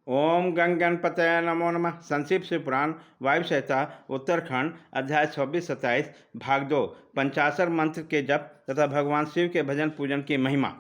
ओम गंग गणपतये नमो नमः। संक्षिप्त शिव पुराण वायु संहिता उत्तरखंड अध्याय 26-27 भाग 2 पंचाशर मंत्र के जप तथा भगवान शिव के भजन पूजन की महिमा।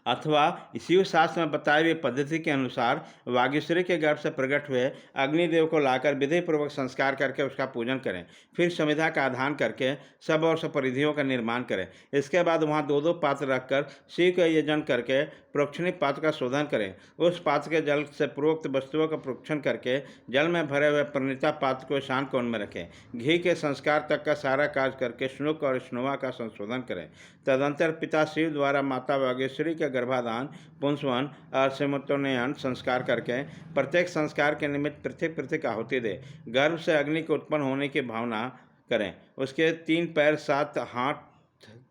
अथवा शिव शास्त्र में बताई हुई पद्धति के अनुसार वागीश्वरी के गर्भ से प्रकट हुए अग्निदेव को लाकर विधि पूर्वक संस्कार करके उसका पूजन करें। फिर समिधा का आधान करके सब और सब परिधियों का निर्माण करें। इसके बाद वहाँ दो दो पात्र रखकर शिव का यजन करके प्रोक्षणी पात्र का शोधन करें। उस पात्र के जल से पूर्वोक्त वस्तुओं का प्रोक्षण करके जल में भरे हुए प्रणीता पात्र को ईशान कोण में रखें। घी के संस्कार तक का सारा कार्य करके श्नुक और स्नुवा का संशोधन करें। तदंतर पिता शिव द्वारा माता वागेश्वरी के गर्भाधान, पुंसवन और सिमोत्तोनयन संस्कार करके प्रत्येक संस्कार के निमित्त पृथक पृथक आहुति दे। गर्भ से अग्नि के उत्पन्न होने की भावना करें। उसके 3 पैर, 7 हाथ,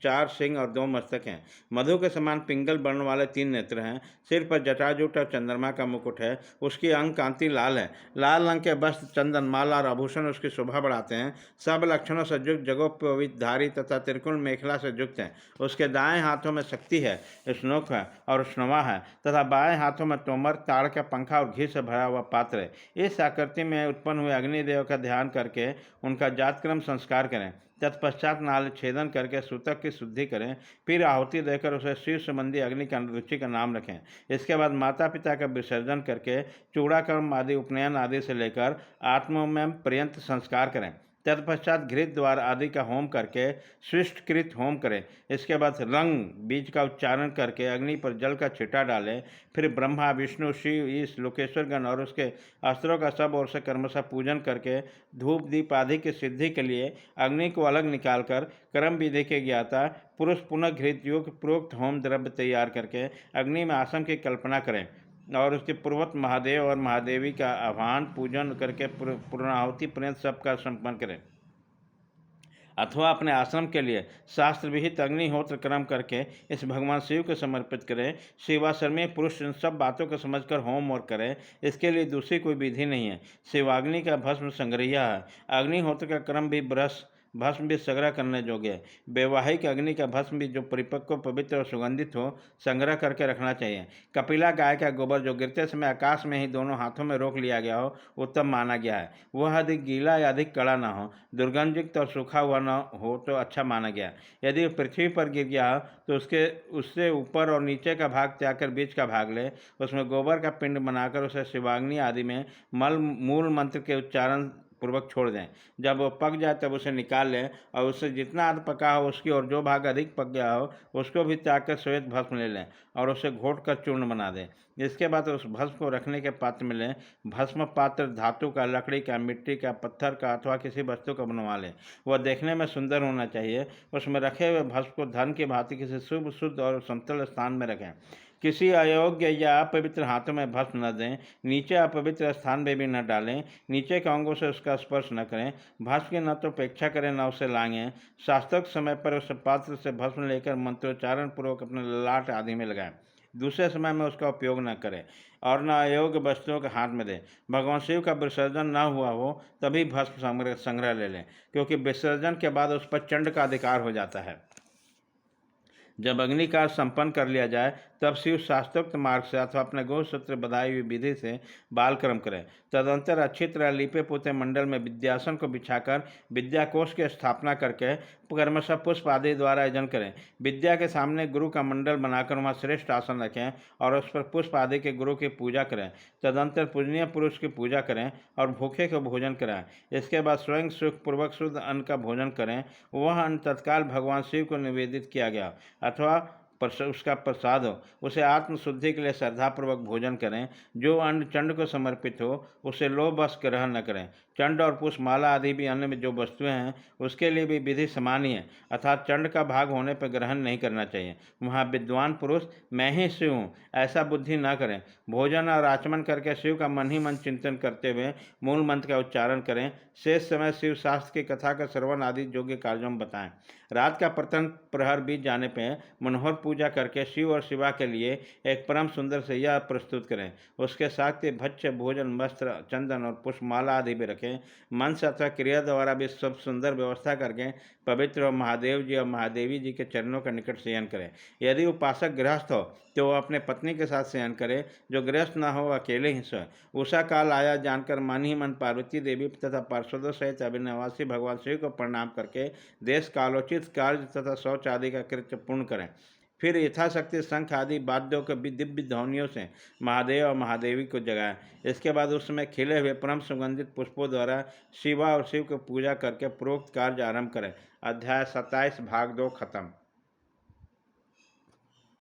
4 सिंह और 2 मस्तक हैं। मधु के समान पिंगल वर्ण वाले 3 नेत्र हैं। सिर पर जटाजूट और चंद्रमा का मुकुट है। उसकी अंग कांति लाल है। लाल रंग के वस्त्र, चंदन, माला और आभूषण उसकी शोभा बढ़ाते हैं। सब लक्षणों से युक्त, जगोपवितधारी तथा त्रिकोण मेखला से युक्त है। उसके दाएं हाथों में शक्ति है, स्नोक है और स्नवा है तथा बाएं हाथों में तोमर, ताड़ का पंखा और घी से भरा हुआ पात्र है। इस आकृति में उत्पन्न हुए अग्निदेव का ध्यान करके उनका जातक्रम संस्कार करें। तत्पश्चात नाल छेदन करके सूतक की शुद्धि करें। फिर आहुति देकर उसे शिव संबंधी अग्नि का रुचि का नाम रखें। इसके बाद माता पिता का विसर्जन करके चूड़ाकर्म आदि, उपनयन आदि से लेकर आत्मोमय पर्यंत संस्कार करें। तत्पश्चात घृत द्वार आदि का होम करके सृष्टकृत होम करें। इसके बाद रंग बीज का उच्चारण करके अग्नि पर जल का छिटा डालें। फिर ब्रह्मा, विष्णु, शिव, ईश, लोकेश्वरगण और उसके अस्त्रों का सब ओर से क्रमशः पूजन करके धूप दीप आदि की सिद्धि के लिए अग्नि को अलग निकालकर कर्म विधि के ज्ञाता पुरुष पुनः घृत युक्त प्रोक्त होम द्रव्य तैयार करके अग्नि में आसन की कल्पना करें और उसके पूर्वत महादेव और महादेवी का आह्वान पूजन करके पूर्णाहुति पर्यंत सबका संपन्न करें। अथवा अपने आश्रम के लिए शास्त्र विहित अग्निहोत्र क्रम करके इस भगवान शिव को समर्पित करें। शिवाश्रमी पुरुष इन सब बातों को समझकर होम और करें। इसके लिए दूसरी कोई विधि नहीं है। शिवाग्नि का भस्म संग्रह है। अग्निहोत्र का क्रम भी ब्रश भस्म भी संग्रह करने योग्य है। वैवाहिक अग्नि का भस्म भी जो परिपक्व, पवित्र और सुगंधित हो, संग्रह करके रखना चाहिए। कपिला गाय का गोबर जो गिरते समय आकाश में ही दोनों हाथों में रोक लिया गया हो, उत्तम माना गया है। वह अधिक गीला या अधिक कड़ा न हो, दुर्गंधयुक्त और सूखा हुआ न हो तो अच्छा माना गया। यदि पृथ्वी पर गिर गया हो तो उससे ऊपर और नीचे का भाग त्याग कर बीच का भाग ले। उसमें गोबर का पिंड बनाकर उसे शिवाग्नि आदि में मूल मंत्र के उच्चारण पूर्वक छोड़ दें। जब वो पक जाए तब उसे निकाल लें और उससे जितना अर्ध पका हो उसकी और जो भाग अधिक पक गया हो उसको भी त्याग कर श्वेत भस्म ले लें और उसे घोट कर चूर्ण बना दें। इसके बाद उस भस्म को रखने के पात्र में लें। भस्म पात्र धातु का, लकड़ी का, मिट्टी का, पत्थर का अथवा किसी वस्तु का बनवा लें। वह देखने में सुंदर होना चाहिए। उसमें रखे हुए भस्म को धन की भांति किसी शुभ, शुद्ध और समतल स्थान में रखें। किसी अयोग्य या अपवित्र हाथों में भस्म न दें। नीचे अपवित्र स्थान में भी न डालें। नीचे के अंगों से उसका स्पर्श न करें। भस्म की न तो अपेक्षा करें न उसे लाएं। शास्त्रोक्त समय पर उस पात्र से भस्म लेकर मंत्रोच्चारण पूर्वक अपने ललाट आदि में लगाएं। दूसरे समय में उसका उपयोग न करें और न अयोग्य वस्तुओं के हाथ में दें। भगवान शिव का विसर्जन न हुआ हो तभी भस्म संग्रह ले लें, क्योंकि विसर्जन के बाद उस पर चंड का अधिकार हो जाता है। जब अग्निकार संपन्न कर लिया जाए तब शिव शास्त्रोक्त मार्ग से अथवा अपने गोसूत्र बधाई हुई विधि से बालक्रम करें। तदंतर अच्छी तरह लीपे पोते मंडल में विद्यासन को बिछाकर विद्याकोश की स्थापना करके क्रमशः पुष्प आदि द्वारा यजन करें। विद्या के सामने गुरु का मंडल बनाकर वहाँ श्रेष्ठ आसन रखें और उस पर पुष्प आदि के गुरु की पूजा करें। तदंतर पूजनीय पुरुष की पूजा करें और भूखे को भोजन कराएं। इसके बाद स्वयं सुखपूर्वक शुद्ध अन्न का भोजन करें। वह अन्न तत्काल भगवान शिव को निवेदित किया गया अथवा उसका प्रसाद हो, उसे आत्मशुद्धि के लिए श्रद्धापूर्वक भोजन करें। जो अन्न चंड को समर्पित हो उसे लोभवश ग्रहण न करें। चंड और पुष्पमाला आदि भी अन्य में जो वस्तुएं हैं उसके लिए भी विधि समान ही है, अर्थात चंड का भाग होने पर ग्रहण नहीं करना चाहिए। वहाँ विद्वान पुरुष मैं ही शिव हूँ ऐसा बुद्धि न करें। भोजन और आचमन करके शिव का मन ही मन चिंतन करते हुए मूल मंत्र का उच्चारण करें। शेष समय शिव शास्त्र की कथा का श्रवण आदि योग्य कार्यों में बताएं। रात का प्रथम प्रहर बीत जाने पर मनोहर पूजा करके शिव और शिवा के लिए एक परम सुंदर सैया प्रस्तुत करें। उसके साथ भक्ष्य, भोजन, वस्त्र, चंदन और पुष्पमाला आदि भी रखें। करके मंत्र अथवा क्रिया द्वारा भी सब सुंदर व्यवस्था करके पवित्र और महादेव जी और महादेवी जी के चरणों का निकट शयन करें। यदि उपासक गृहस्थ हो तो वह अपने पत्नी के साथ शयन करे, जो गृहस्थ न हो अकेले ही सोए। उषा काल आया जानकर मन ही मन पार्वती देवी तथा पार्षदों सहित अविनाशी भगवान शिव को प्रणाम करके देश कालोचित कार्य तथा शौच आदि का कृत्य पूर्ण करें। फिर यथाशक्ति शंख आदि वाद्यों के दिव्य ध्वनियों से महादेव और महादेवी को जगाएं। इसके बाद उस समय खिले हुए परम सुगंधित पुष्पों द्वारा शिवा और शिव की पूजा करके प्रोक्त कार्य आरंभ करें। अध्याय 27 भाग 2 खत्म।